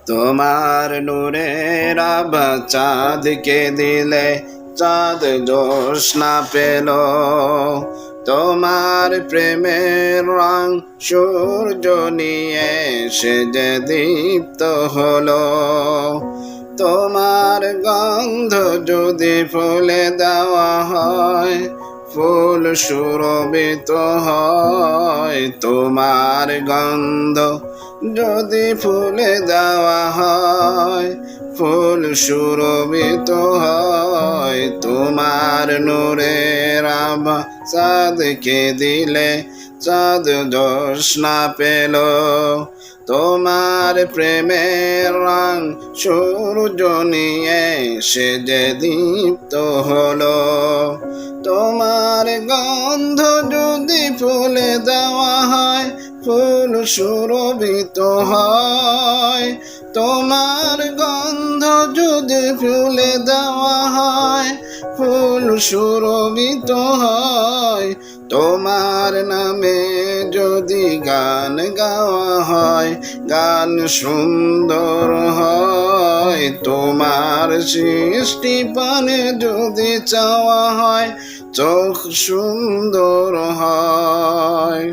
তোমার নূরের আভা চাঁদকে দিলে চাঁদ জ্যোৎস্না পেল। তোমার প্রেমের রং সূর্য নিয়ে সে যে দীপ্ত হলো। তোমার গন্ধ যদি ফুলে দেওয়া হয়, ফুল সুরভিত হয়। তোমার গন্ধ যদি ফুলে দেওয়া হয়, ফুল সুরভিত হয়। তোমার নূরের আভা চাঁদকে দিলে চাঁদ জ্যোৎস্না পেল। তোমার প্রেমের রং সূর্য নিয়ে সে যে দীপ্ত হলো। তোমার গন্ধ যদি ফুলে দেওয়া হয়, ফুল সুরভিত হয়। তোমার গন্ধ যদি ফুলে দেওয়া হয়, ফুল সুরভিত হয়। তোমার নামে যদি গান গাওয়া হয়, গান সুন্দর হয়। তোমার সৃষ্টি পানে যদি চাওয়া হয়, চোখ সুন্দর হয়।